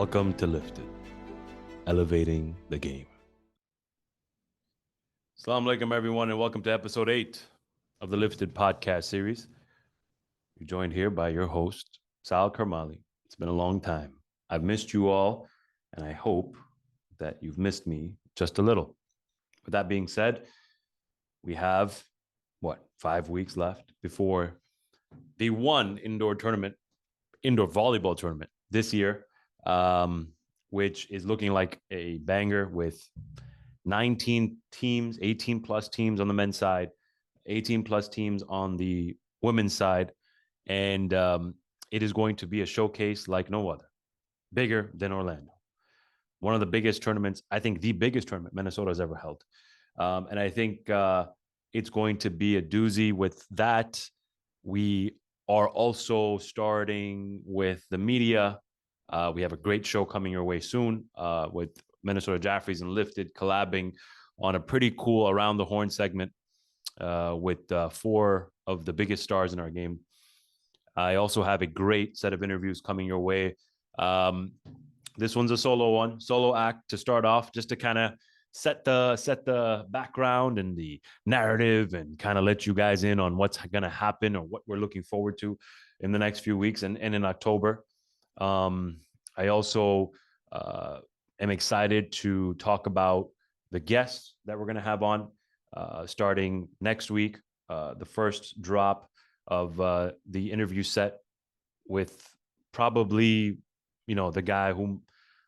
Welcome to Lifted, elevating the game. Assalamu alaikum, everyone, and welcome to episode 8 of the Lifted podcast series. You're joined here by your host, Sal Karmali. It's been a long time. I've missed you all, and I hope that you've missed me just a little. With that being said, we have, 5 weeks left before the one indoor volleyball tournament this year, which is looking like a banger with 19 teams, 18 plus teams on the men's side, 18 plus teams on the women's side. And it is going to be a showcase like no other, bigger than Orlando. One of the biggest tournaments, I think the biggest tournament Minnesota has ever held. And I think it's going to be a doozy with that. We are also starting with the media. We have a great show coming your way soon with Minnesota Jaffrey's and Lifted collabing on a pretty cool Around the Horn segment with 4 of the biggest stars in our game. I also have a great set of interviews coming your way. This one's a solo act to start off, just to kind of set the background and the narrative and kind of let you guys in on what's going to happen or what we're looking forward to in the next few weeks and in October. I also am excited to talk about the guests that we're going to have on starting next week. The first drop of the interview set with probably, the guy whom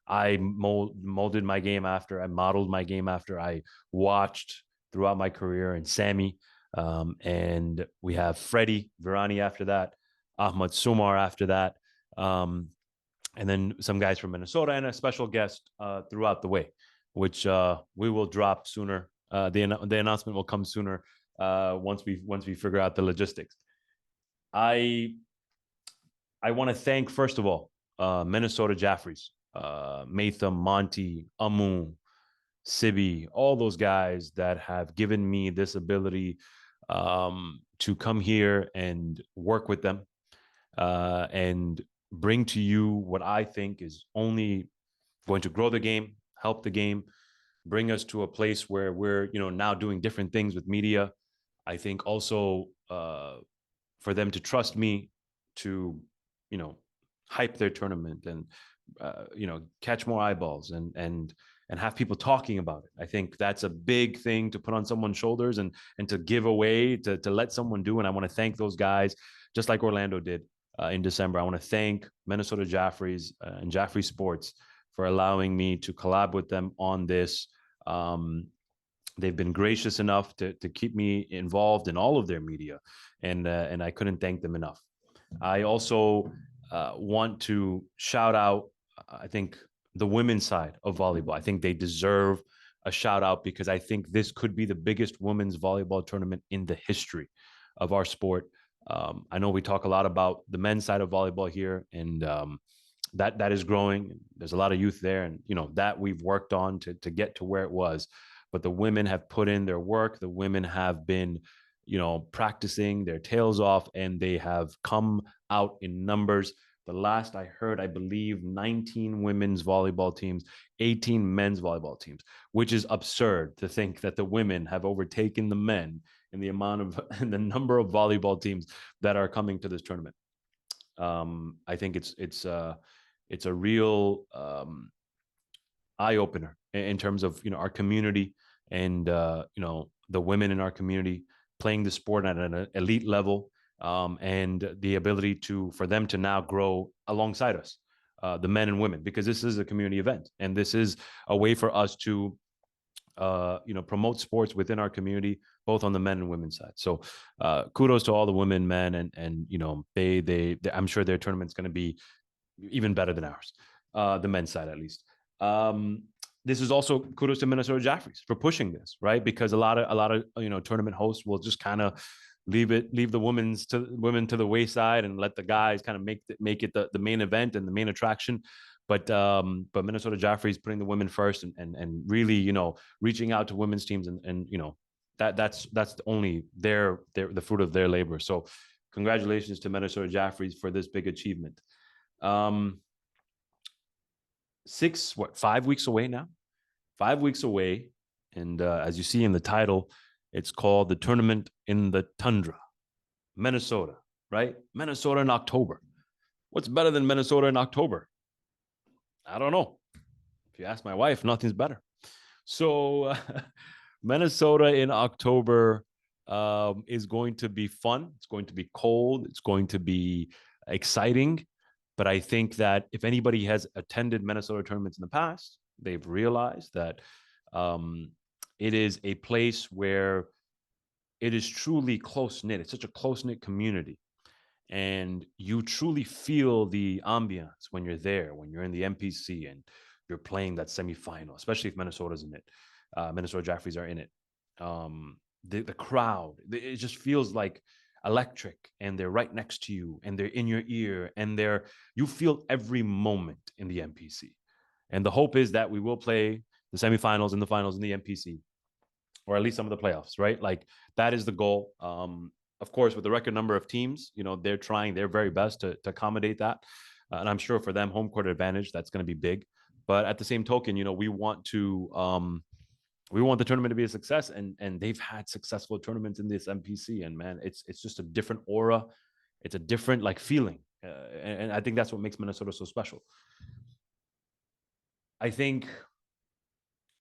I molded my game after, I modeled my game after, I watched throughout my career, and Sammy. And we have Freddie Virani after that, Ahmad Sumar after that, and then some guys from Minnesota and a special guest throughout the way, which we will drop sooner. The announcement will come sooner once we figure out the logistics. I want to thank, first of all, Minnesota Jaffrey's, Matham, Monty, Amu, Sibi, all those guys that have given me this ability to come here and work with them and bring to you what I think is only going to grow the game, help the game, bring us to a place where we're, now doing different things with media. I think also for them to trust me to, hype their tournament and, catch more eyeballs and have people talking about it. I think that's a big thing to put on someone's shoulders and to give away, to let someone do. And I want to thank those guys, just like Orlando did in December. I want to thank Minnesota Jaffrey's and Jaffrey Sports for allowing me to collab with them on this. They've been gracious enough to keep me involved in all of their media, and I couldn't thank them enough. I also want to shout out, I think, the women's side of volleyball. I think they deserve a shout out because I think this could be the biggest women's volleyball tournament in the history of our sport. I know we talk a lot about the men's side of volleyball here, and that is growing. There's a lot of youth there, and that we've worked on to get to where it was. But the women have put in their work. The women have been, practicing their tails off, and they have come out in numbers. The last I heard, I believe 19 women's volleyball teams, 18 men's volleyball teams, which is absurd to think that the women have overtaken the men in the amount of and the number of volleyball teams that are coming to this tournament. I think it's a real eye opener in terms of our community and the women in our community playing the sport at an elite level, and the ability for them to now grow alongside us, the men and women, because this is a community event and this is a way for us to promote sports within our community, both on the men and women's side. So kudos to all the women, men, and they I'm sure their tournament's going to be even better than ours, the men's side at least. This is also kudos to Minnesota Jaffrey's for pushing this, right? Because a lot of tournament hosts will just kind of leave the women to the wayside and let the guys kind of make it the main event and the main attraction. But Minnesota Jaffrey's putting the women first and really reaching out to women's teams and that's only the fruit of their labor. So congratulations to Minnesota Jaffrey's for this big achievement. 5 weeks away now. 5 weeks away. And as you see in the title, it's called the Tournament in the Tundra, Minnesota, right? Minnesota in October. What's better than Minnesota in October? I don't know. If you ask my wife, nothing's better. So Minnesota in October is going to be fun. It's going to be cold. It's going to be exciting. But I think that if anybody has attended Minnesota tournaments in the past, they've realized that it is a place where it is truly close knit. It's such a close knit community. And you truly feel the ambiance when you're there, when you're in the MPC and you're playing that semifinal, especially if Minnesota's in it. Minnesota Jaffrey's are in it. The crowd, it just feels like electric, and they're right next to you, and they're in your ear, and you feel every moment in the MPC. And the hope is that we will play the semifinals and the finals in the MPC, or at least some of the playoffs, right? Like that is the goal. Of course, with the record number of teams, they're trying their very best to accommodate that. And I'm sure for them, home court advantage, that's going to be big. But at the same token, we want the tournament to be a success, and they've had successful tournaments in this MPC, and man, it's just a different aura. It's a different feeling. And I think that's what makes Minnesota so special. I think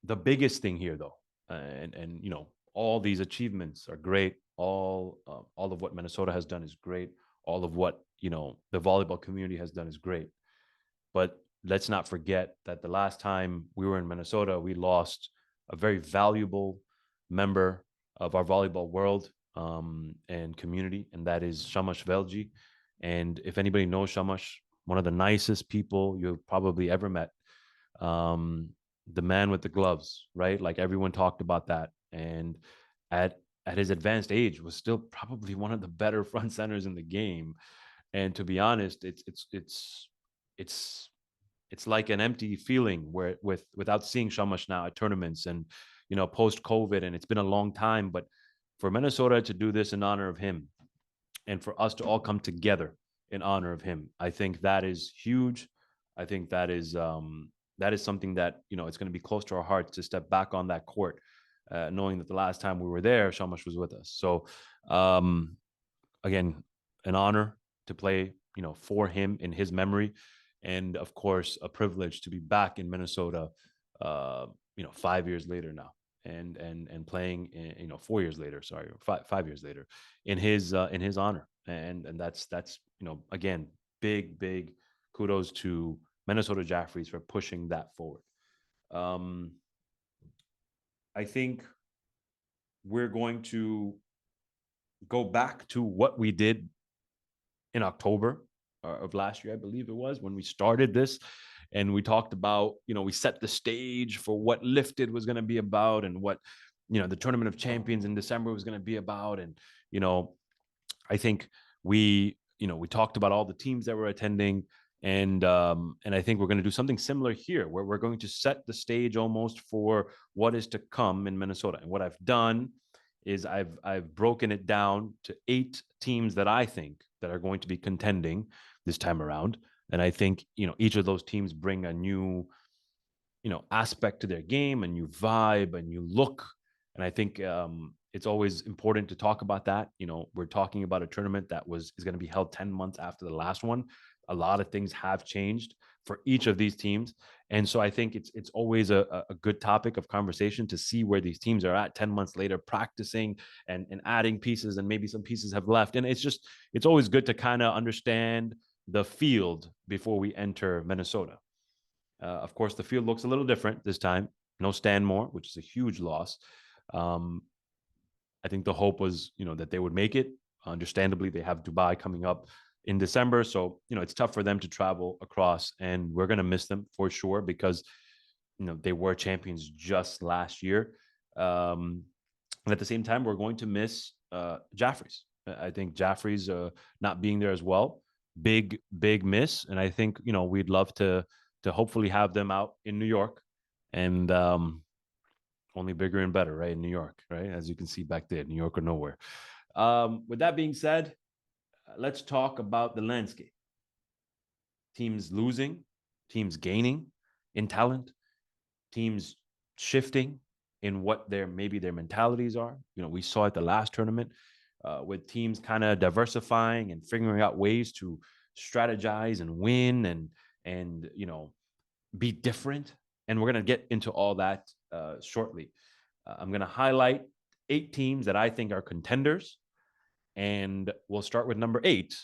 the biggest thing here, though, and all these achievements are great. All of what Minnesota has done is great. All of what the volleyball community has done is great. But let's not forget that the last time we were in Minnesota, we lost a very valuable member of our volleyball world and community, and that is Shamash Velji. And if anybody knows Shamash, one of the nicest people you've probably ever met. The man with the gloves, right? Like everyone talked about that. And at his advanced age was still probably one of the better front centers in the game. And to be honest, it's like an empty feeling where without seeing Shamash now at tournaments and post COVID, and it's been a long time. But for Minnesota to do this in honor of him, and for us to all come together in honor of him, I think that is huge. I think that is something that it's going to be close to our hearts to step back on that court, knowing that the last time we were there, Shamash was with us. So again, an honor to play for him in his memory, and of course a privilege to be back in Minnesota 5 years later now, and playing 4 years later, sorry, 5 years later, in his honor. And that's again, big kudos to Minnesota Jaffreys for pushing that forward. I think we're going to go back to what we did in October of last year, I believe it was, when we started this. And we talked about, we set the stage for what Lifted was going to be about, and what, the Tournament of Champions in December was going to be about. And, I think we talked about all the teams that were attending. And I think we're going to do something similar here, where we're going to set the stage almost for what is to come in Minnesota. And what I've done is I've broken it down to 8 teams that I think that are going to be contending this time around. And I think, each of those teams bring a new, aspect to their game, a new vibe, a new look. And I think it's always important to talk about that. We're talking about a tournament that is going to be held 10 months after the last one. A lot of things have changed for each of these teams. And so I think it's always a good topic of conversation to see where these teams are at 10 months later, practicing and adding pieces, and maybe some pieces have left. And it's always good to kind of understand the field before we enter Minnesota. Of course, the field looks a little different this time. No Stanmore, which is a huge loss. I think the hope was, that they would make it. Understandably, they have Dubai coming up in December. So, it's tough for them to travel across, and we're going to miss them for sure, because, they were champions just last year. And at the same time, we're going to miss Jaffrey's. I think Jaffrey's not being there as well. Big miss. And I think, we'd love to hopefully have them out in New York, and only bigger and better, right? In New York, right? As you can see back there, New York or nowhere. With that being said, let's talk about the landscape. Teams losing, teams gaining. in talent, teams shifting in what maybe their mentalities are. We saw at the last tournament with teams kind of diversifying and figuring out ways to strategize and win and be different. And we're going to get into all that shortly. I'm going to highlight 8 teams that I think are contenders, and we'll start with number 8.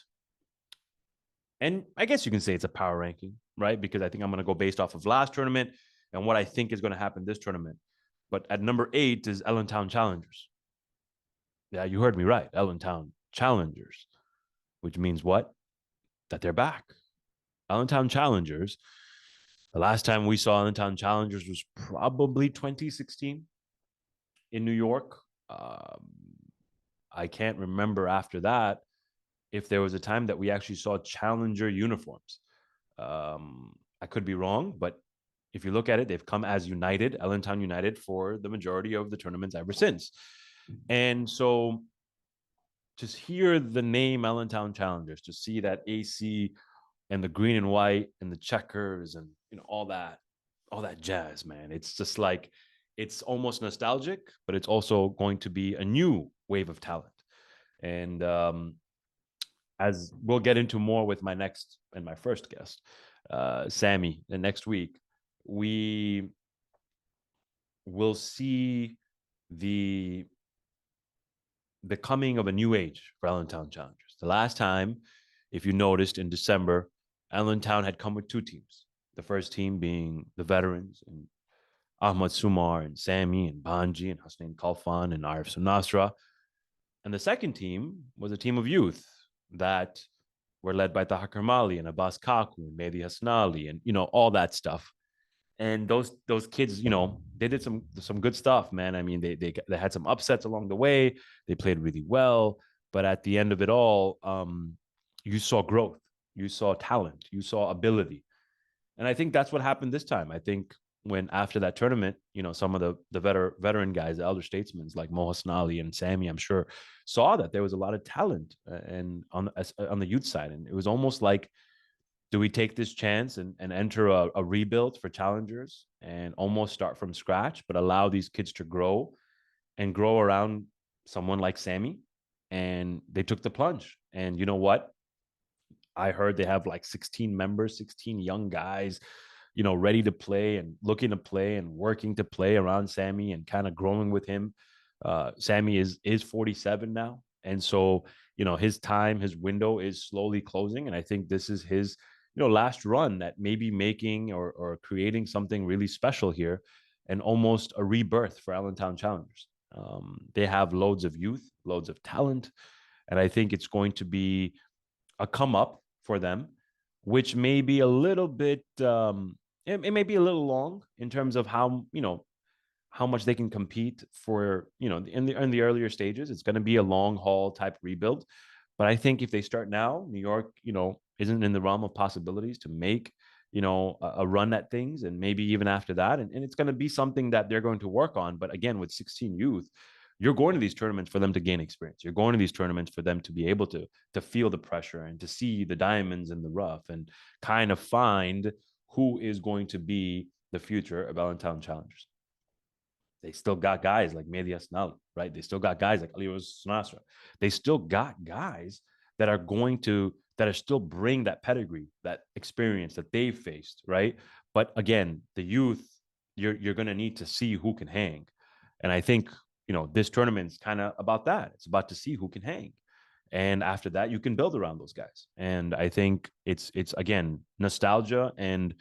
And I guess you can say it's a power ranking, right? Because I think I'm going to go based off of last tournament and what I think is going to happen this tournament. But at number 8 is Allentown Challengers. Yeah, you heard me right. Allentown Challengers, which means what? That they're back. Allentown Challengers. The last time we saw Allentown Challengers was probably 2016 in New York. I can't remember after that if there was a time that we actually saw Challenger uniforms. I could be wrong, but if you look at it, they've come as United, Allentown United, for the majority of the tournaments ever since. And so just hear the name Allentown Challengers, to see that AC and the green and white and the checkers and all that jazz, man. It's just like, it's almost nostalgic, but it's also going to be a new wave of talent. And as we'll get into more with my next and my first guest, Sammy, the next week, we will see the coming of a new age for Allentown Challengers. The last time, if you noticed, in December, Allentown had come with 2 teams. The first team being the veterans, and Ahmad Sumar and Sammy and Banji and Hussein Kalfan and Arif Sunasra. And the second team was a team of youth that were led by Taha Kermali and Abbas Kaku and Mehdi Hasnali and all that stuff. And those kids, they did some good stuff, man. I mean, they had some upsets along the way. They played really well, but at the end of it all, you saw growth, you saw talent, you saw ability. And I think that's what happened this time. I think when after that tournament, some of the veteran guys, the elder statesmen like Mo Hasnali and Sammy, I'm sure, saw that there was a lot of talent and on the youth side. And it was almost like, do we take this chance and enter a rebuild for Challengers and almost start from scratch, but allow these kids to grow and grow around someone like Sammy? And they took the plunge. And you know what? I heard they have like 16 members, 16 young guys, ready to play and looking to play and working to play around Sammy and kind of growing with him. Sammy is 47 now. And so, his window is slowly closing. And I think this is his, last run at maybe making or creating something really special here, and almost a rebirth for Allentown Challengers. They have loads of youth, loads of talent. And I think it's going to be a come up for them, which may be a little bit, it may be a little long in terms of how much they can compete for, in the earlier stages. It's going to be a long haul type rebuild. But I think if they start now, New York, isn't in the realm of possibilities to make, a run at things, and maybe even after that. And it's going to be something that they're going to work on. But again, with 16 youth, you're going to these tournaments for them to gain experience. You're going to these tournaments for them to be able to feel the pressure and to see the diamonds in the rough and kind of find who is going to be the future of Allentown Challengers. They still got guys like Mehdi Hasnali, right? They still got guys like Ali Sunasra. They still got guys that are still bring that pedigree, that experience that they've faced, right? But again, the youth, you're going to need to see who can hang. And I think, this tournament's kind of about that. It's about to see who can hang. And after that, you can build around those guys. And I think it's again, nostalgia and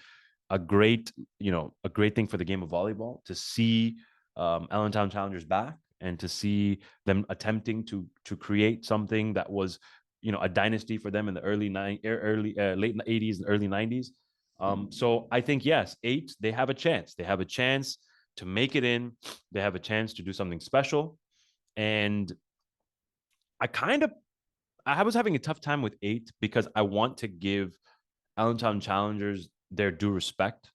a great thing for the game of volleyball to see Allentown Challengers back and to see them attempting to create something that was, a dynasty for them in the late 80s and early 90s. So I think, yes, 8, they have a chance. They have a chance to make it in. They have a chance to do something special. And I was having a tough time with 8 because I want to give Allentown Challengers their due respect.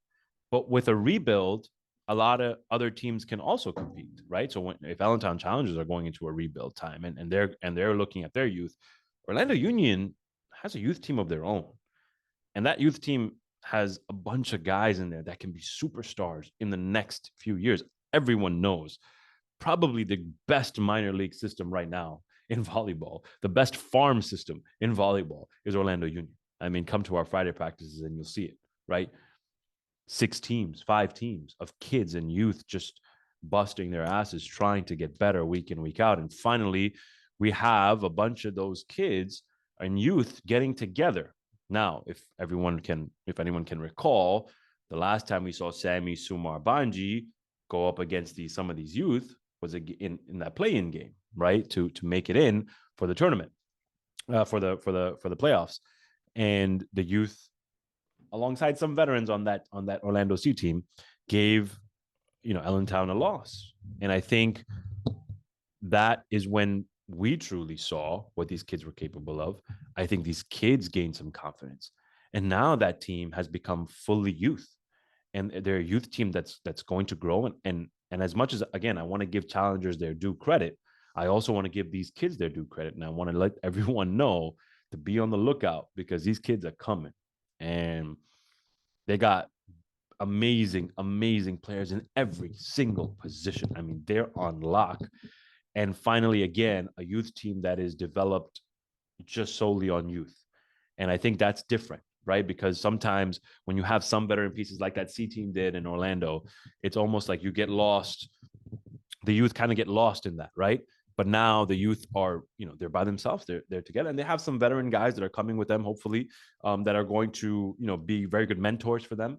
But with a rebuild, a lot of other teams can also compete, right? So if Allentown Challengers are going into a rebuild time and they're looking at their youth, Orlando Union has a youth team of their own. And that youth team has a bunch of guys in there that can be superstars in the next few years. Everyone knows probably the best minor league system right now in volleyball, the best farm system in volleyball is Orlando Union. I mean, come to our Friday practices and you'll see it, right? 6 teams, 5 teams of kids and youth just busting their asses trying to get better week in, week out. And finally, we have a bunch of those kids and youth getting together. Now, if anyone can recall, the last time we saw Sammy, Sumar, Banji go up against some of these youth was in that play-in game, right? To make it in for the tournament, for the playoffs, and the youth, alongside some veterans on that Orlando C team, gave Allentown a loss. And I think that is when we truly saw what these kids were capable of. I think these kids gained some confidence, and now that team has become fully youth, and they're a youth team that's going to grow. And as much as, again, I want to give challengers their due credit, I also want to give these kids their due credit, and I want to let everyone know to be on the lookout, because these kids are coming, and they got amazing players in every single position. I mean, they're on lock. And finally, again, a youth team that is developed just solely on youth. And I think that's different, right? Because sometimes when you have some veteran pieces like that C team did in Orlando, it's almost like you get lost. The youth kind of get lost in that, right? But now the youth are, they're by themselves. They're together, and they have some veteran guys that are coming with them, hopefully, that are going to, be very good mentors for them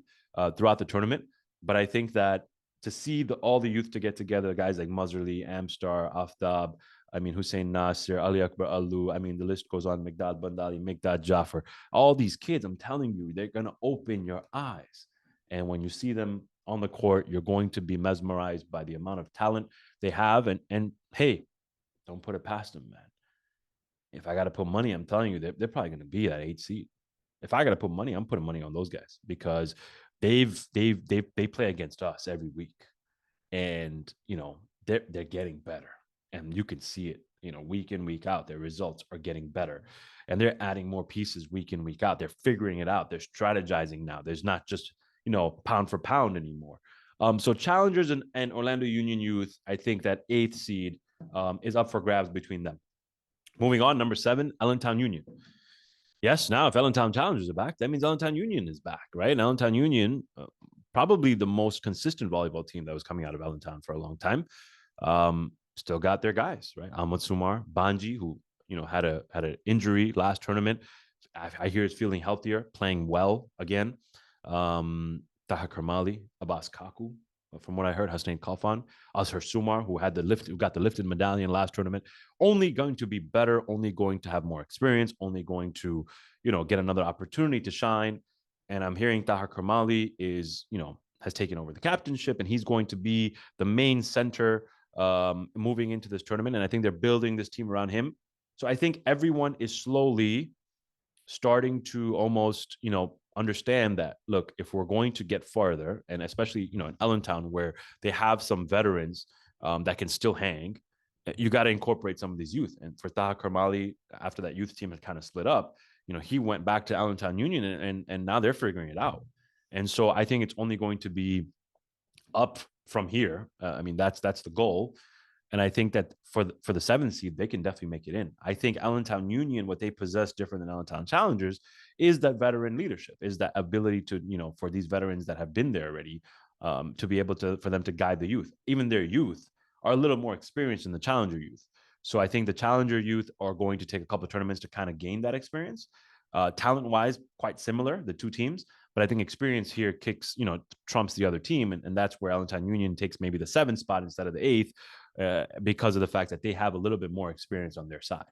throughout the tournament. But I think that to see all the youth to get together, guys like Muzzerly, Amstar, Aftab, I mean, Hussein Nasir, Ali Akbar Alu, I mean, the list goes on, Migdad Bandali, Migdad Jaffer, all these kids, I'm telling you, they're going to open your eyes. And when you see them on the court, you're going to be mesmerized by the amount of talent they have. And hey, don't put it past them, man. If I got to put money, I'm telling you, they're probably going to be that 8 seed. If I got to put money, I'm putting money on those guys, because they play against us every week, and they're getting better, and you can see it. Week in, week out, their results are getting better, and they're adding more pieces week in, week out. They're figuring it out. They're strategizing now. There's not just pound for pound anymore. So Challengers and Orlando Union Youth, I think that 8th seed is up for grabs between them. Moving on, number 7, Allentown Union. Yes, now if Allentown Challengers are back, that means Allentown Union is back, right? And Allentown Union, probably the most consistent volleyball team that was coming out of Allentown for a long time, still got their guys, right? Ahmad Sumar, Banji, who had an injury last tournament. I hear is feeling healthier, playing well again. Taha Karmali, Abbas Kaku, from what I heard, Hasnain Kalfan, Azhar Sumar, who got the lifted medallion last tournament, only going to be better, only going to have more experience, only going to, get another opportunity to shine. And I'm hearing Tahar Karmali has taken over the captainship, and he's going to be the main center moving into this tournament. And I think they're building this team around him. So I think everyone is slowly starting to almost, understand that, look, if we're going to get farther, and especially, in Allentown, where they have some veterans that can still hang, you got to incorporate some of these youth. And for Taha Karmali, after that youth team had kind of split up, he went back to Allentown Union, and now they're figuring it out. And so I think it's only going to be up from here. I mean, that's the goal. And I think that for the 7th seed, they can definitely make it in. I think Allentown Union, what they possess different than Allentown Challengers, is that veteran leadership, is that ability to, for these veterans that have been there already, to be able for them to guide the youth. Even their youth are a little more experienced than the Challenger youth. So I think the Challenger youth are going to take a couple of tournaments to kind of gain that experience. Talent-wise, quite similar, the two teams. But I think experience here trumps the other team. And that's where Allentown Union takes maybe the 7th spot instead of the 8th, because of the fact that they have a little bit more experience on their side.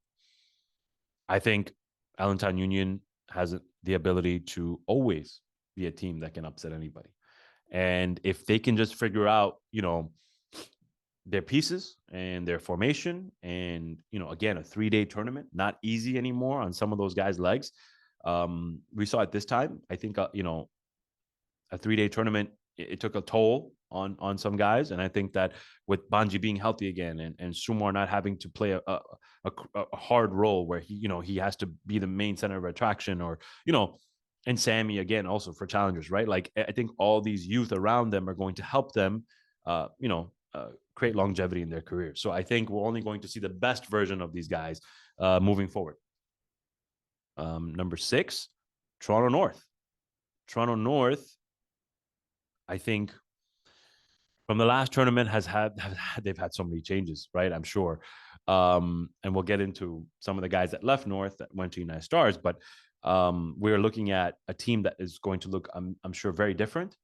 I think Allentown Union has the ability to always be a team that can upset anybody. And if they can just figure out, their pieces and their formation, and, again, a 3-day tournament, not easy anymore on some of those guys' legs. We saw at this time, I think, a 3-day tournament, it took a toll on some guys. And I think that with Banji being healthy again, and Sumar not having to play a hard role where he has to be the main center of attraction, or, and Sammy again also for challengers, right? Like I think all these youth around them are going to help them, create longevity in their career. So I think we're only going to see the best version of these guys moving forward. Number 6, Toronto North. Toronto North, I think from the last tournament they've had so many changes, right? I'm sure. And we'll get into some of the guys that left North that went to United Stars, but we're looking at a team that is going to look, I'm sure, very different.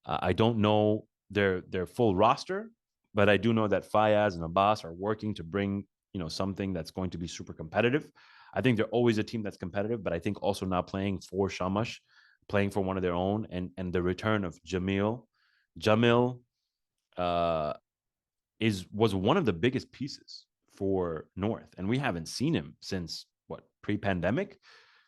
I don't know their full roster, but I do know that Fayaz and Abbas are working to bring, something that's going to be super competitive. I think they're always a team that's competitive, but I think also now playing for Shamash, playing for one of their own, and the return of Jamil uh, was one of the biggest pieces for North, and we haven't seen him since pre-pandemic.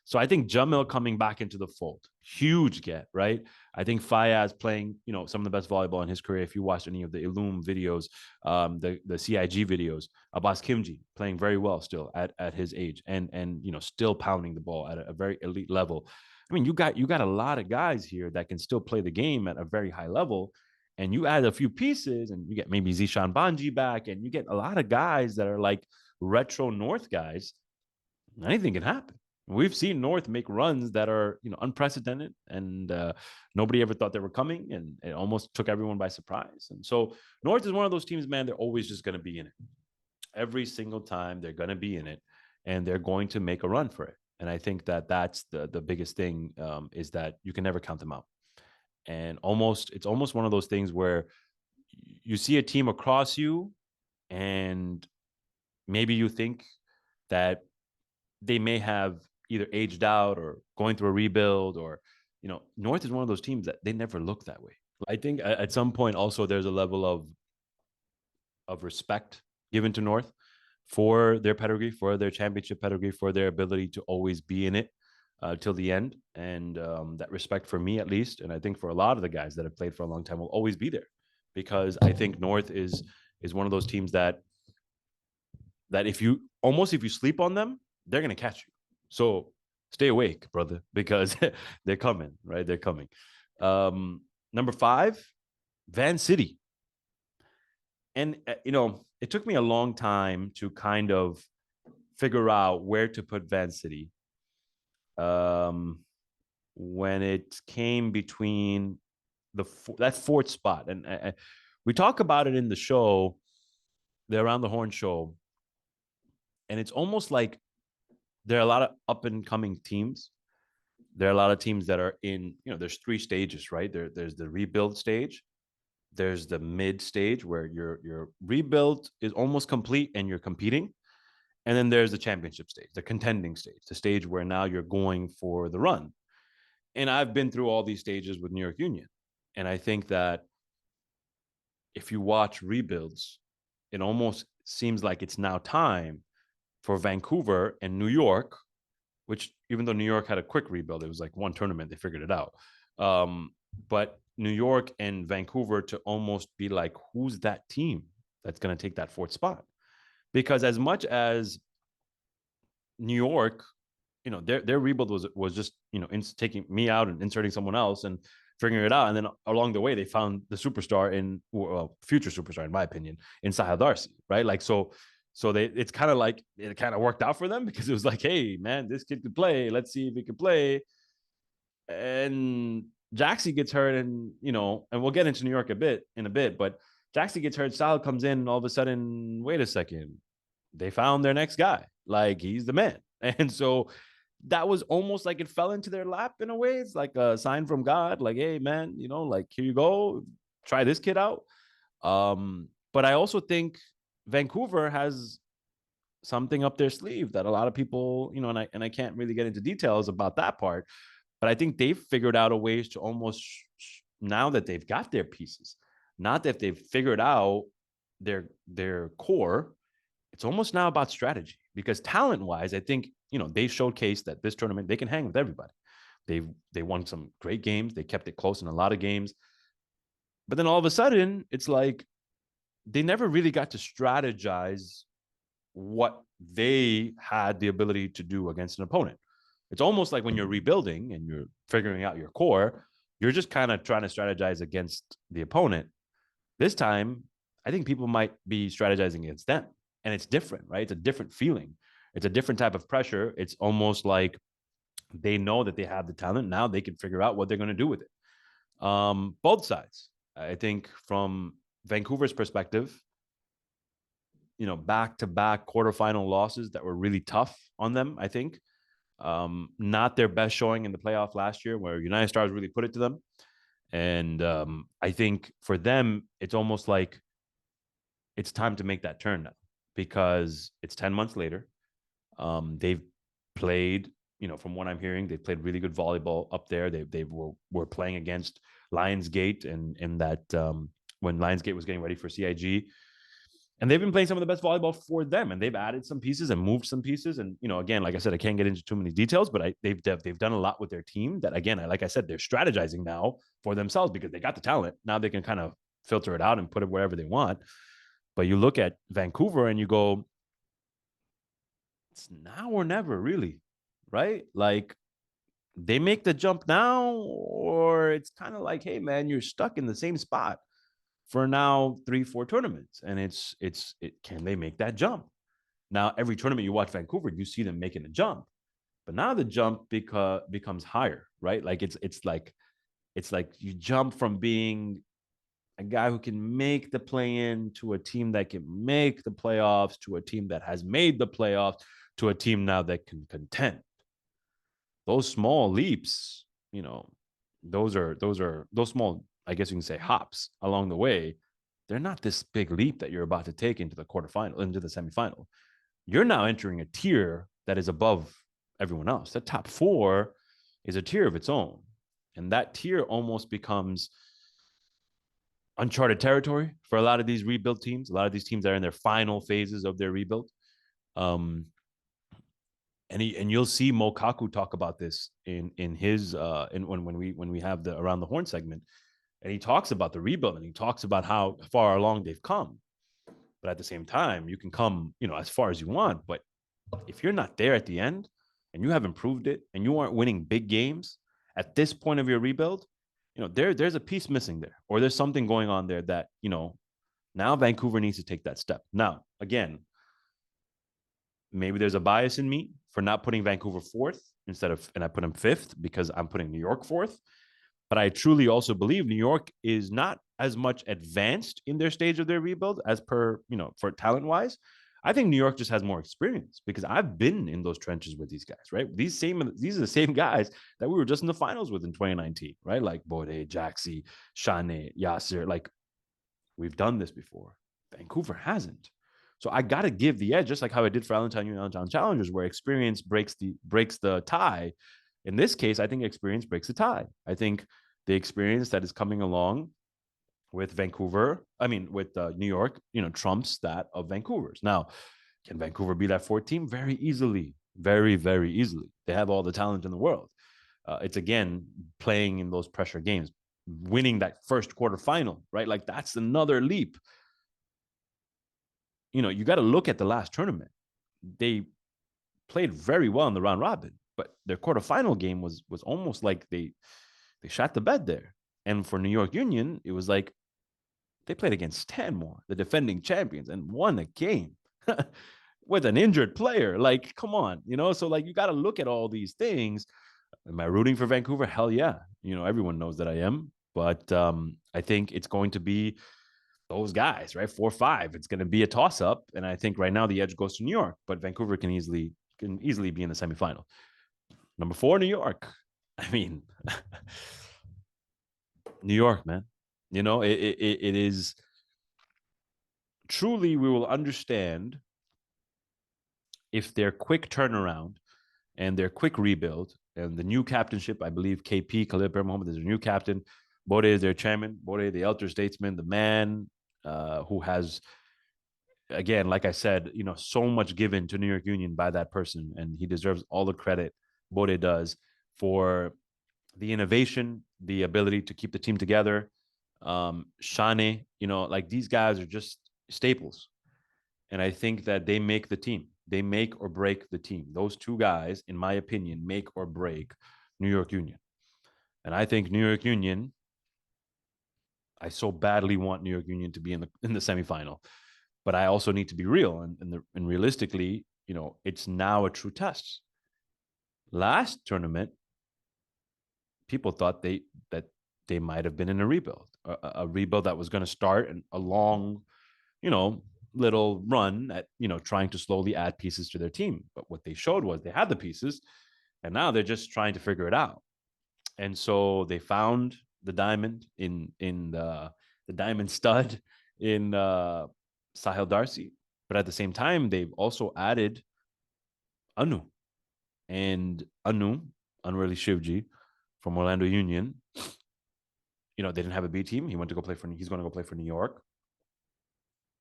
So I think Jamil coming back into the fold, huge get, right? I think Fayaz playing, some of the best volleyball in his career. If you watched any of the Illum videos, the CIG videos, Abbas Kimji playing very well still at his age, and still pounding the ball at a very elite level. I mean, you got a lot of guys here that can still play the game at a very high level. And you add a few pieces, and you get maybe Zishan Banji back, and you get a lot of guys that are like retro North guys. Anything can happen. We've seen North make runs that are, unprecedented, and nobody ever thought they were coming, and it almost took everyone by surprise. And so North is one of those teams, man. They're always just going to be in it. Every single time they're going to be in it, and they're going to make a run for it. And I think that that's the biggest thing, is that you can never count them out. And it's almost one of those things where you see a team across you, and maybe you think that they may have either aged out or going through a rebuild, or North is one of those teams that they never look that way. I think at some point also there's a level of respect given to North for their pedigree, for their championship pedigree, for their ability to always be in it till the end. And that respect, for me at least, and I think for a lot of the guys that have played for a long time, will always be there, because I think North is one of those teams that if you sleep on them, they're going to catch you. So stay awake, brother, because they're coming, right? They're coming. Number 5, Vancity. And, it took me a long time to kind of figure out where to put Vancity. When it came between that 4th spot. And we talk about it in the show, the Around the Horn show. And it's almost like there are a lot of up and coming teams. There are a lot of teams that are in, there's 3 stages, right? There's the rebuild stage. There's the mid stage where your rebuild is almost complete and you're competing. And then there's the championship stage, the contending stage, the stage where now you're going for the run. And I've been through all these stages with New York Union. And I think that if you watch rebuilds, it almost seems like it's now time for Vancouver and New York, which, even though New York had a quick rebuild, it was like one tournament, they figured it out. But New York and Vancouver to almost be like, who's that team that's going to take that 4th spot? Because as much as New York, their rebuild was just, taking me out and inserting someone else and figuring it out. And then along the way, they found the superstar future superstar, in my opinion, in Sahil Darcy, right? Like, so it's kind of like, it kind of worked out for them, because it was like, hey, man, this kid could play. Let's see if he can play. And Jaxie gets hurt, and, and we'll get into New York in a bit, but Jaxie gets hurt. Sal comes in, and all of a sudden, wait a second, they found their next guy. Like, he's the man. And so that was almost like it fell into their lap in a way. It's like a sign from God, like, hey, man, like, here you go, try this kid out. But I also think Vancouver has something up their sleeve that a lot of people, and I can't really get into details about that part, but I think they've figured out a ways to almost, now that they've got their pieces, not that they've figured out their core, it's almost now about strategy, because talent-wise, I think, they showcased that this tournament, they can hang with everybody. They won some great games. They kept it close in a lot of games. But then all of a sudden, it's like they never really got to strategize what they had the ability to do against an opponent. It's almost like when you're rebuilding and you're figuring out your core, you're just kind of trying to strategize against the opponent. This time, I think people might be strategizing against them. And it's different, right? It's a different feeling. It's a different type of pressure. It's almost like they know that they have the talent. Now they can figure out what they're going to do with it. Both sides. I think from Vancouver's perspective, back-to-back quarterfinal losses that were really tough on them, I think. Not their best showing in the playoff last year, where United Stars really put it to them. And I think for them, it's almost like it's time to make that turn now, because it's 10 months later. They've played, from what I'm hearing, they played really good volleyball up there. They were playing against Lionsgate and that when Lionsgate was getting ready for CIG. And they've been playing some of the best volleyball for them, and they've added some pieces and moved some pieces. And again, like I said, I can't get into too many details, but they've done a lot with their team. That again, like I said, they're strategizing now for themselves because they got the talent. Now they can kind of filter it out and put it wherever they want. But you look at Vancouver and you go, it's now or never, really, right? Like they make the jump now, or it's kind of like, hey man, you're stuck in the same spot for now 3-4 tournaments, and can they make that jump? Now every tournament you watch Vancouver, you see them making a jump, but now the jump becomes higher, right? Like it's like you jump from being a guy who can make the play-in to a team that can make the playoffs, to a team that has made the playoffs, to a team now that can contend. Those small leaps, those small, I guess you can say, hops along the way. They're not this big leap that you're about to take into the quarterfinal, into the semifinal. You're now entering a tier that is above everyone else. The top four is a tier of its own. And that tier almost becomes uncharted territory for a lot of these rebuild teams. A lot of these teams are in their final phases of their rebuild. And you'll see Mokaku talk about this in his when we have the Around the Horn segment, and he talks about the rebuild and he talks about how far along they've come. But at the same time, you can come as far as you want, but if you're not there at the end and you haven't proved it and you aren't winning big games at this point of your rebuild, there's a piece missing there, or there's something going on there that now Vancouver needs to take that step. Now again, maybe there's a bias in me for not putting Vancouver fourth and I put them fifth because I'm putting New York fourth. But I truly also believe New York is not as much advanced in their stage of their rebuild as per, for talent wise. I think New York just has more experience because I've been in those trenches with these guys, right? These are the same guys that we were just in the finals with in 2019, right? Like Bode, Jaxi, Shane, Yasser. Like we've done this before. Vancouver hasn't. So I got to give the edge, just like how I did for Allentown Union, Allentown Challengers, where experience breaks the tie. In this case, I think experience breaks the tie. I think the experience that is coming along with New York, trumps that of Vancouver's. Now, can Vancouver be that fourth team? Very easily, very, very easily. They have all the talent in the world. It's again playing in those pressure games, winning that first quarterfinal, right? Like that's another leap. You got to look at the last tournament. They played very well in the round robin, but their quarterfinal game was almost like they shot the bed there. And for New York Union, it was like they played against Stanmore, the defending champions, and won a game with an injured player. Like, come on, so like you got to look at all these things. Am I rooting for Vancouver? Hell yeah. Everyone knows that I am. But I think it's going to be those guys, right? 4-5. It's going to be a toss up. And I think right now the edge goes to New York, but Vancouver can easily be in the semifinal. Number 4, New York. I mean, New York, man. It is truly, we will understand if their quick turnaround and their quick rebuild and the new captainship. I believe KP, Khalid Mohammed, is their new captain. Bode is their chairman. Bode, the elder statesman, the man who has, again, like I said, so much given to New York Union by that person, and he deserves all the credit Bode does for the innovation, the ability to keep the team together. Shane, like these guys are just staples. And I think that they make the team. they make or break the team. Those two guys, in my opinion, make or break New York Union. And I think New York Union, I so badly want New York Union to be in the semifinal, but I also need to be real and realistically, it's now a true test. Last tournament, people thought that they might have been in a rebuild, a rebuild that was going to start a long, little run at trying to slowly add pieces to their team. But what they showed was they had the pieces, and now they're just trying to figure it out. And so they found the diamond in the diamond stud in Sahil Darcy, but at the same time they've also added Anu Unworthy Shivji from Orlando Union. They didn't have a B team. He's going to go play for New York.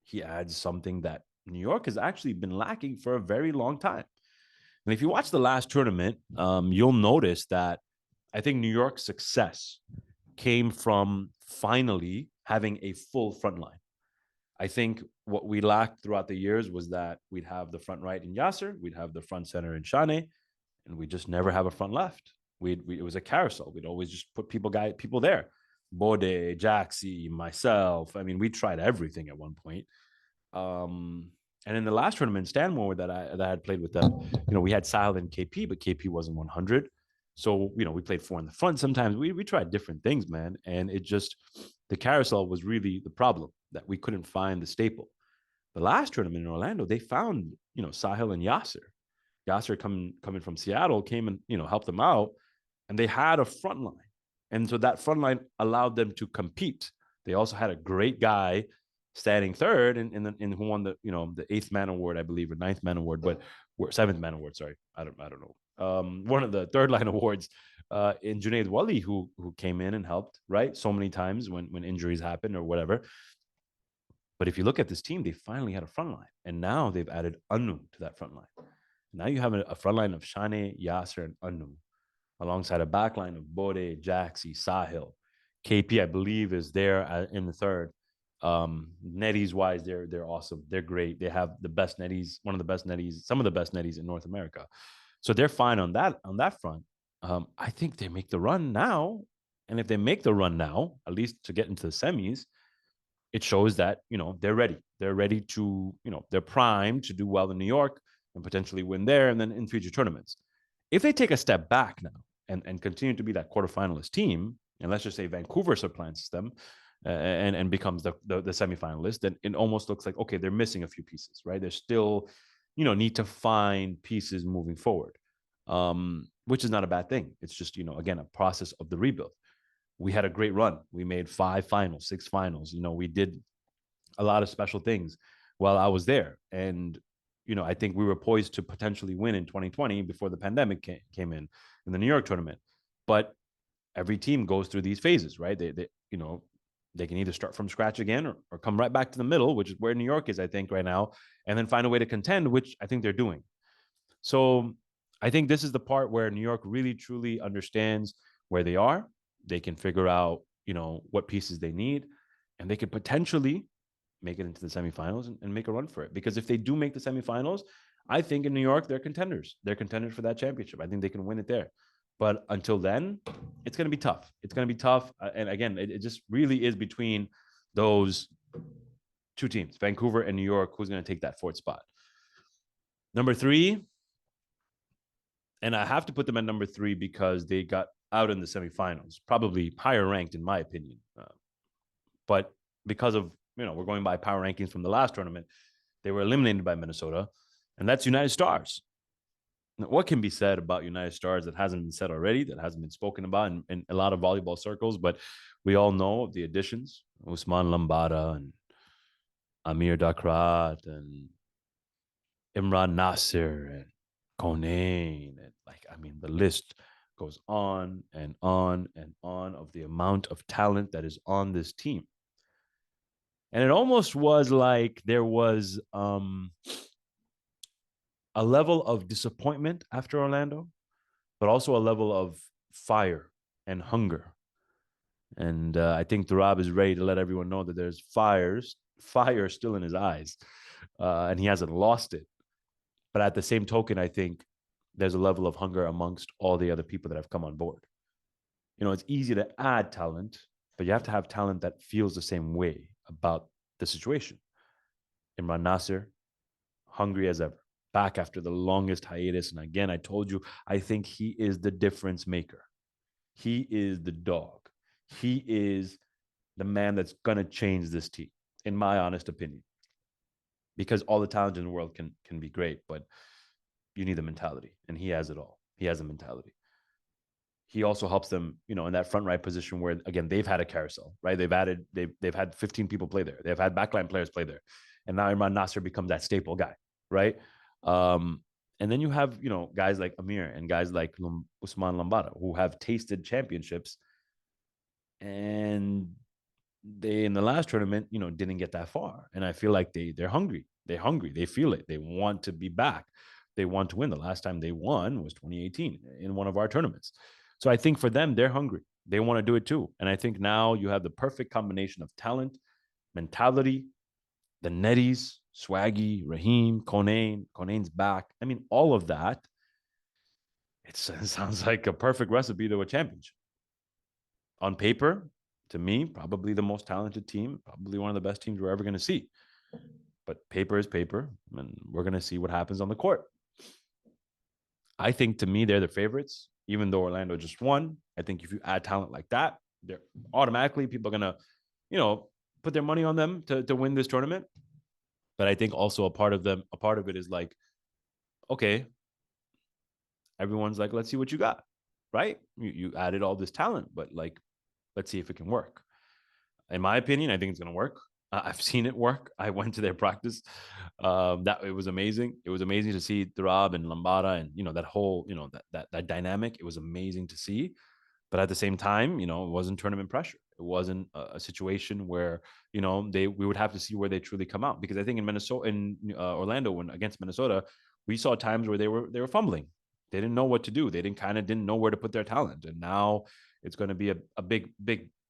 He adds something that New York has actually been lacking for a very long time. And if you watch the last tournament, you'll notice that I think New York's success came from finally having a full front line. I think what we lacked throughout the years was that we'd have the front right in Yasser, we'd have the front center in Shane, and we just never have a front left. It was a carousel. We'd always just put people there. Bode, Jaxie, myself. I mean, we tried everything at one point. And in the last tournament, Stanmore, that I had played with them, we had Sahil and KP, but KP wasn't 100. So, we played 4 in the front. Sometimes we tried different things, man. And the carousel was really the problem, that we couldn't find the staple. The last tournament in Orlando, they found, Sahil and Yasser. Yasser coming from Seattle came and, helped them out. And they had a front line. And so that front line allowed them to compete. They also had a great guy standing third in who won the 8th man award, I believe, or 9th man award, but 7th man award. Sorry, I don't know. One of the third line awards in Junaid Wali, who came in and helped, right, so many times when injuries happen or whatever. But if you look at this team, they finally had a front line, and now they've added Anu to that front line. Now you have a front line of Shane, Yasser, and Anu, alongside a back line of Bode, Jaxie, Sahil. KP, I believe, is there in the third. Netties wise, they're awesome. They're great. They have the best netties, some of the best netties in North America. So they're fine on that front. I think they make the run now. And if they make the run now, at least to get into the semis, it shows that, they're ready. They're ready to, they're primed to do well in New York and potentially win there and then in future tournaments. If they take a step back now and continue to be that quarterfinalist team, and let's just say Vancouver supplants them and becomes the semifinalist, then it almost looks like, okay, they're missing a few pieces, right? They're still, need to find pieces moving forward, which is not a bad thing. It's just, again, a process of the rebuild. We had a great run. We made 5 finals, 6 finals. We did a lot of special things while I was there. And, I think we were poised to potentially win in 2020 before the pandemic came in the New York tournament. But every team goes through these phases, right? They can either start from scratch again or come right back to the middle, which is where New York is, I think, right now, and then find a way to contend, which I think they're doing. So I think this is the part where New York really, truly understands where they are. They can figure out, what pieces they need, and they could potentially make it into the semifinals and make a run for it. Because if they do make the semifinals, I think in New York, they're contenders. They're contenders for that championship. I think they can win it there. But until then, it's going to be tough. It's going to be tough. And again, it just really is between those two teams, Vancouver and New York, who's going to take that 4th spot. Number 3, and I have to put them at number 3 because they got out in the semifinals, probably higher ranked in my opinion. But because of, we're going by power rankings from the last tournament, they were eliminated by Minnesota, and that's United Stars. Now, what can be said about United Stars that hasn't been said already, that hasn't been spoken about in a lot of volleyball circles? But we all know of the additions, Usman Lambada and Amir Dakrat and Imran Nasir and Konain. And the list goes on and on and on of the amount of talent that is on this team. And it almost was like there was a level of disappointment after Orlando, but also a level of fire and hunger. And I think Durab is ready to let everyone know that there's fire still in his eyes, and he hasn't lost it. But at the same token, I think there's a level of hunger amongst all the other people that have come on board. It's easy to add talent, but you have to have talent that feels the same way about the situation. Imran Nasser, hungry as ever, back after the longest hiatus. And again, I told you, I think he is the difference maker. He is the dog. He is the man that's going to change this team, in my honest opinion. Because all the talent in the world can be great, but you need the mentality, and he has it all. He has the mentality. He also helps them, in that front right position where, again, they've had a carousel, right? They've had 15 people play there. They've had backline players play there. And now Imran Nasser becomes that staple guy, right? And then you have, guys like Amir and guys like Usman Lambada who have tasted championships, and they in the last tournament, didn't get that far. And I feel like they're hungry. They're hungry. They feel it. They want to be back. They want to win. The last time they won was 2018 in one of our tournaments. So I think for them, they're hungry. They want to do it too. And I think now you have the perfect combination of talent, mentality, the netties, Swaggy, Raheem, Konane's back. I mean, all of that. It sounds like a perfect recipe to a championship. On paper, to me, probably the most talented team, probably one of the best teams we're ever going to see. But paper is paper, and we're going to see what happens on the court. I think, to me, they're the favorites, even though Orlando just won. I think if you add talent like that, they're automatically people are going to, put their money on them to win this tournament. But I think also a part of it is like, okay, everyone's like, let's see what you got, right? You added all this talent, but like, let's see if it can work. In my opinion, I think it's going to work. I've seen it work. I went to their practice. That it was amazing. It was amazing to see Thurab and Lambada and that whole that dynamic. It was amazing to see. But at the same time, it wasn't tournament pressure. It wasn't a situation where we would have to see where they truly come out, because I think in Orlando, when against Minnesota, we saw times where they were fumbling. They didn't know what to do. They didn't know where to put their talent. And now it's going to be a big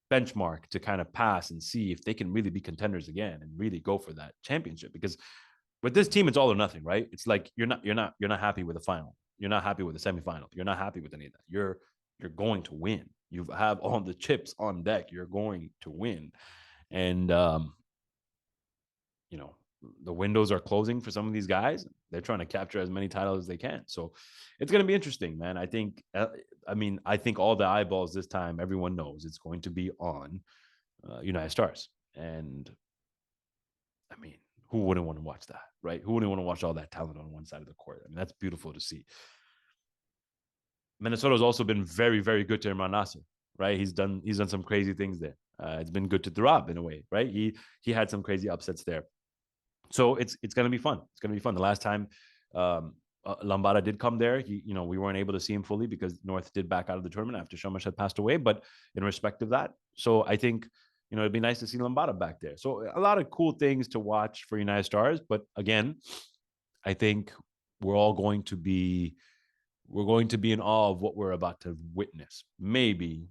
benchmark to kind of pass and see if they can really be contenders again and really go for that championship. Because with this team, it's all or nothing, right? It's like you're not happy with the final. You're not happy with the semifinal. You're not happy with any of that. You're going to win. You have all the chips on deck. You're going to win. And the windows are closing for some of these guys. They're trying to capture as many titles as they can. So it's going to be interesting, man. I think all the eyeballs this time, everyone knows it's going to be on United Stars. And I mean, who wouldn't want to watch that, right? Who wouldn't want to watch all that talent on one side of the court? I mean, that's beautiful to see. Minnesota's also been very, very good to Imran Nasser, right? He's done some crazy things there. It's been good to Thurab in a way, right? He had some crazy upsets there. So it's going to be fun. It's going to be fun. The last time Lambada did come there, we weren't able to see him fully because North did back out of the tournament after Shamash had passed away. But in respect of that, so I think it'd be nice to see Lambada back there. So a lot of cool things to watch for United Stars. But again, I think we're going to be in awe of what we're about to witness. Maybe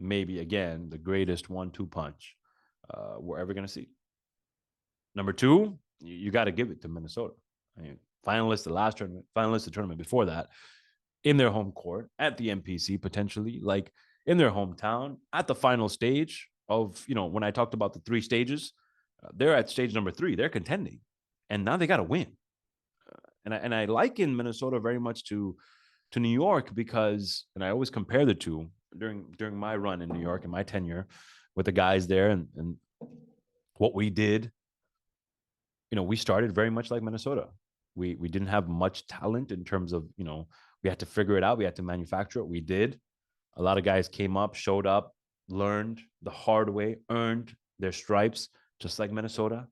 again, the greatest 1-2 punch we're ever going to see. Number two, you got to give it to Minnesota. I mean, finalists the last tournament, finalists the tournament before that, in their home court, at the MPC, potentially, like in their hometown, at the final stage of, when I talked about the 3 stages, they're at stage number 3. They're contending. And now they got to win. And I liken Minnesota very much to New York because, and I always compare the two during my run in New York and my tenure with the guys there and what we did. We started very much like Minnesota. We didn't have much talent in terms of, we had to figure it out. We had to manufacture it. We did. A lot of guys came up, showed up, learned the hard way, earned their stripes, just like Minnesota.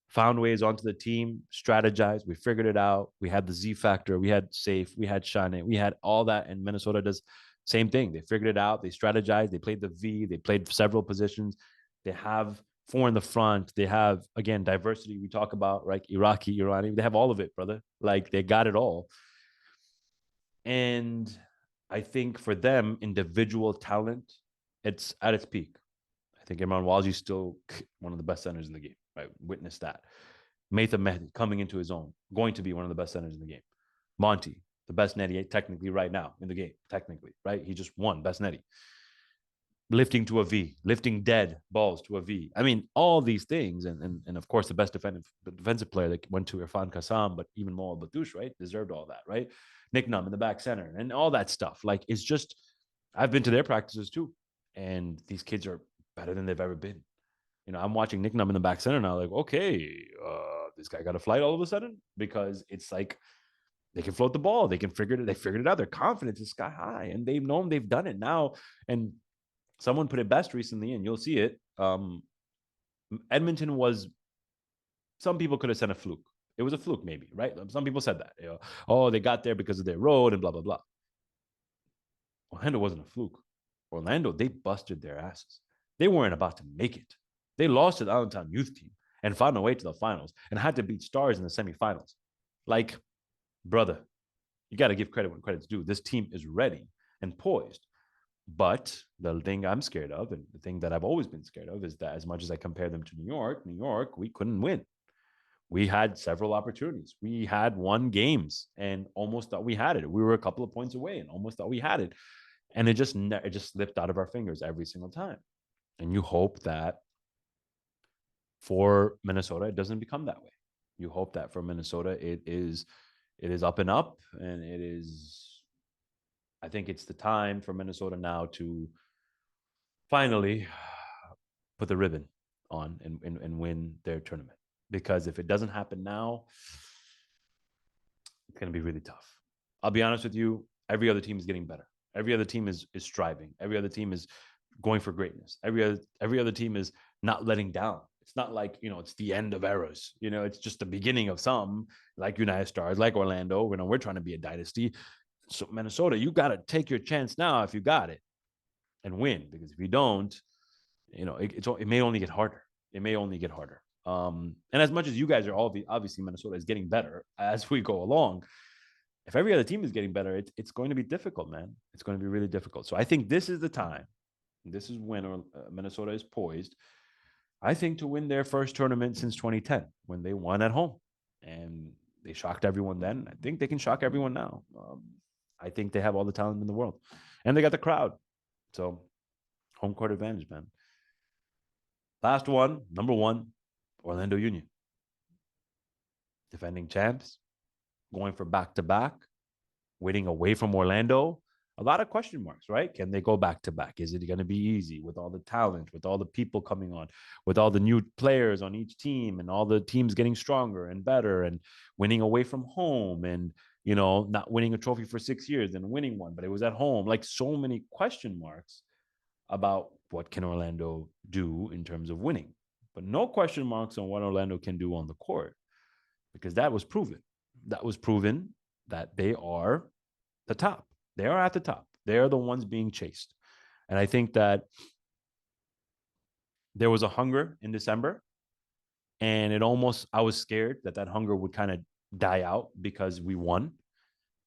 Found ways onto the team, strategized. We figured it out. We had the Z factor. We had Safe. We had Shane. We had all that. And Minnesota does same thing. They figured it out. They strategized. They played the V. They played several positions. They have 4 in the front. They have, again, diversity we talk about, right? Iraqi, Irani. They have all of it, brother. Like, they got it all. And I think for them, individual talent, it's at its peak. I think Imran Velji is still one of the best centers in the game, right? Witness that. Matha Mehdi coming into his own, going to be one of the best centers in the game. Monty, the best netty technically right now in the game, technically, right? He just won best netty. Lifting to a V, lifting dead balls to a V. I mean, all these things, and of course, the best defensive player that went to Irfan Kassam, but even Mo Batouche, right, deserved all that, right? Nick Num in the back center and all that stuff. Like, it's just, I've been to their practices too, and these kids are better than they've ever been. You know, I'm watching Nick Num in the back center now, like, okay, this guy got a flight all of a sudden, because it's like they can float the ball, they figured it out. Their confidence is sky high, and they've known they've done it now. And someone put it best recently, and you'll see it. Edmonton was, some people could have said a fluke. It was a fluke, maybe, right? Some people said that. You know, oh, they got there because of their road and blah, blah, blah. Orlando wasn't a fluke. Orlando, they busted their asses. They weren't about to make it. They lost to the Allentown youth team and found a way to the finals and had to beat Stars in the semifinals. Like, brother, you got to give credit when credit's due. This team is ready and poised. But the thing I'm scared of, and the thing that I've always been scared of, is that as much as I compare them to New York, we couldn't win. We had several opportunities. We had won games and almost thought we had it. We were a couple of points away and almost thought we had it. And it just slipped out of our fingers every single time. And you hope that for Minnesota, it doesn't become that way. You hope that for Minnesota, it is up and up, and it is, I think it's the time for Minnesota now to finally put the ribbon on and win their tournament. Because if it doesn't happen now, it's going to be really tough. I'll be honest with you, every other team is getting better. Every other team is striving. Every other team is going for greatness. Every other team is not letting down. It's not like, you know, it's the end of eras. You know, it's just the beginning of some, like United Stars, like Orlando. You know, we're trying to be a dynasty. So Minnesota, you got to take your chance now if you got it and win. Because if you don't, you know, it may only get harder. It may only get harder. And as much as you guys are obviously Minnesota is getting better as we go along, if every other team is getting better, it's going to be difficult, man. It's going to be really difficult. So I think this is the time. This is when Minnesota is poised, I think, to win their first tournament since 2010 when they won at home. And they shocked everyone then. I think they can shock everyone now. I think they have all the talent in the world. And they got the crowd. So home court advantage, man. Last one, number one, Orlando Union. Defending champs, going for back-to-back, winning away from Orlando. A lot of question marks, right? Can they go back-to-back? Is it going to be easy with all the talent, with all the people coming on, with all the new players on each team and all the teams getting stronger and better and winning away from home and, you know, not winning a trophy for 6 years and winning one, but it was at home. Like, so many question marks about what can Orlando do in terms of winning, but no question marks on what Orlando can do on the court, because that was proven. That was proven that they are the top. They are at the top. They are the ones being chased. And I think that there was a hunger in December, and I was scared that hunger would kind of die out because we won.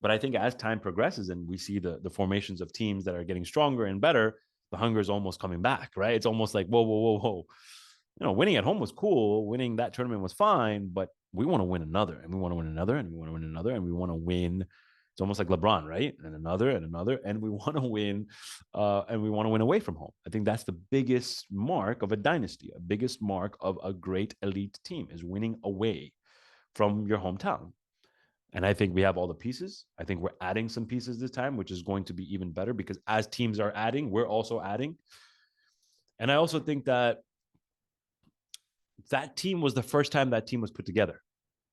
But I think as time progresses and we see the formations of teams that are getting stronger and better, the hunger is almost coming back, right? It's almost like, whoa. You know, winning at home was cool. Winning that tournament was fine, but we want to win another, and we want to win another, and we want to win another, and we want to win. It's almost like LeBron, right? And another, and we want to win, and we want to win away from home. I think that's the biggest mark of a dynasty, a biggest mark of a great elite team is winning away from your hometown. And I think we have all the pieces. I think we're adding some pieces this time, which is going to be even better because as teams are adding, we're also adding. And I also think that team was the first time that team was put together.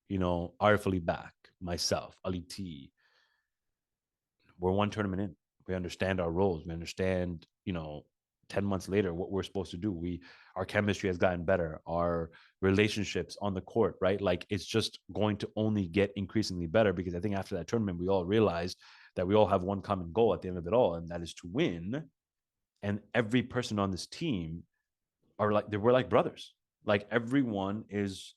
You know, Arif Ali back, myself, Ali T. We're one tournament in. We understand our roles. We understand, you know, 10 months later, what we're supposed to do. Our chemistry has gotten better. Our relationships on the court, right? Like, it's just going to only get increasingly better because I think after that tournament, we all realized that we all have one common goal at the end of it all, and that is to win. And every person on this team we're like brothers. Like, everyone is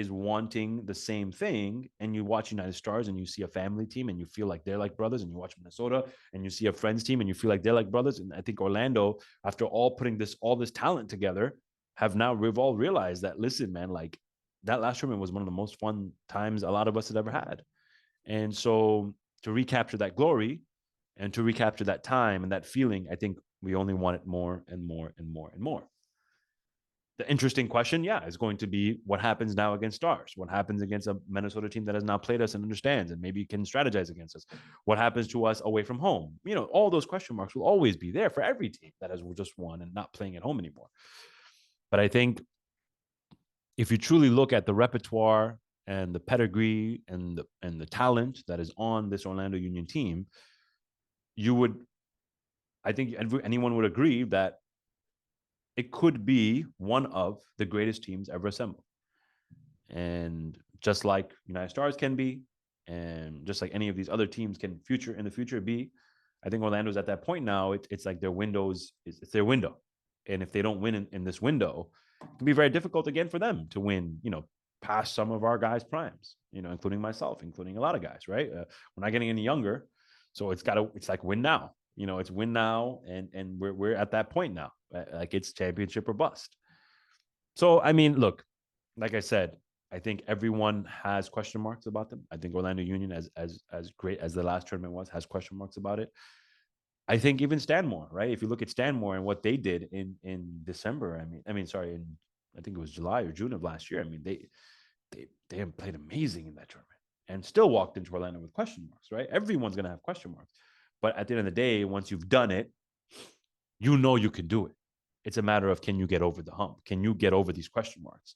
wanting the same thing. And you watch United Stars and you see a family team and you feel like they're like brothers, and you watch Minnesota and you see a friends team and you feel like they're like brothers. And I think Orlando, after all putting all this talent together, we've all realized that, listen, man, like, that last tournament was one of the most fun times a lot of us had ever had. And so to recapture that glory and to recapture that time and that feeling, I think we only want it more and more and more and more. The interesting question, is going to be what happens now against Stars? What happens against a Minnesota team that has not played us and understands and maybe can strategize against us? What happens to us away from home? All those question marks will always be there for every team that has just won and not playing at home anymore. But I think if you truly look at the repertoire and the pedigree and the talent that is on this Orlando Union team, I think anyone would agree that it could be one of the greatest teams ever assembled. And just like United Stars can be, and just like any of these other teams can in the future be, I think Orlando's at that point now. It's like their windows, it's their window. And if they don't win in this window, it can be very difficult again for them to win, past some of our guys' primes, including myself, including a lot of guys, right? We're not getting any younger. So it's like win now. It's win now, and we're at that point now. Like it's championship or bust. So I mean, look, like I said, I think everyone has question marks about them. I think Orlando Union, as great as the last tournament was, has question marks about it. I think even Stanmore, right? If you look at Stanmore and what they did in December, I think it was July or June of last year. I mean, they played amazing in that tournament and still walked into Orlando with question marks, right? Everyone's gonna have question marks. But at the end of the day, once you've done it, you can do it. It's a matter of, can you get over the hump? Can you get over these question marks?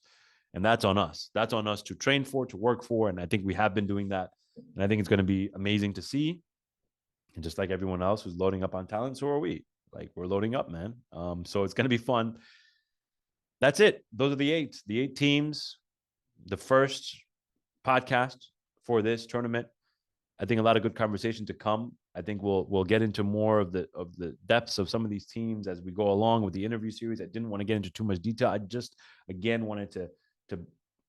And that's on us. That's on us to train for, to work for. And I think we have been doing that. And I think it's going to be amazing to see. And just like everyone else who's loading up on talent, so are we. Like, we're loading up, man. So it's going to be fun. That's it. Those are the eight teams. The first podcast for this tournament. I think a lot of good conversation to come. I think we'll get into more of the depths of some of these teams as we go along with the interview series. I didn't want to get into too much detail. I just again wanted to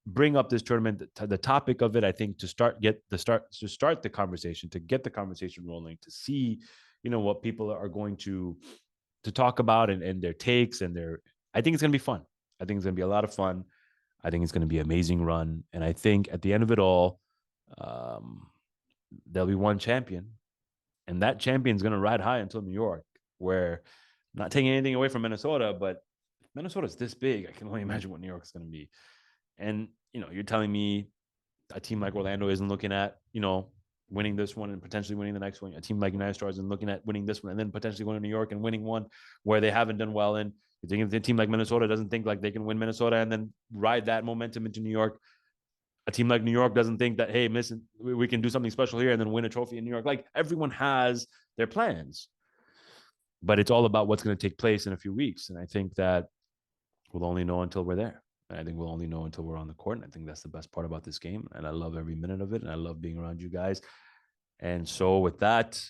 bring up this tournament, the topic of it. I think to start the conversation, to get the conversation rolling, to see what people are going to talk about and their takes and their. I think it's gonna be fun. I think it's gonna be a lot of fun. I think it's gonna be an amazing run, and I think at the end of it all, there'll be one champion, and that champion's going to ride high until New York, where I'm not taking anything away from Minnesota, but Minnesota's this big. I can only imagine what New York is going to be. And, you're telling me a team like Orlando isn't looking at, winning this one and potentially winning the next one. A team like United Stars isn't looking at winning this one and then potentially going to New York and winning one where they haven't done well in. You think if a team like Minnesota doesn't think like they can win Minnesota and then ride that momentum into New York, a team like New York doesn't think that, hey, we can do something special here and then win a trophy in New York. Like, everyone has their plans, but it's all about what's going to take place in a few weeks. And I think that we'll only know until we're there. And I think we'll only know until we're on the court. And I think that's the best part about this game. And I love every minute of it. And I love being around you guys. And so with that,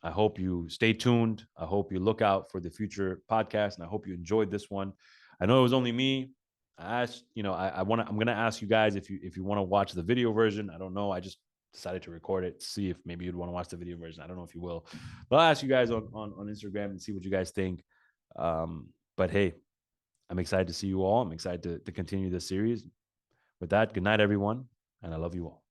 I hope you stay tuned. I hope you look out for the future podcast. And I hope you enjoyed this one. I know it was only me. I asked, I'm going to ask you guys if you want to watch the video version. I don't know. I just decided to record it, see if maybe you'd want to watch the video version. I don't know if you will, but I'll ask you guys on Instagram and see what you guys think. But hey, I'm excited to see you all. I'm excited to continue this series. With that, good night, everyone. And I love you all.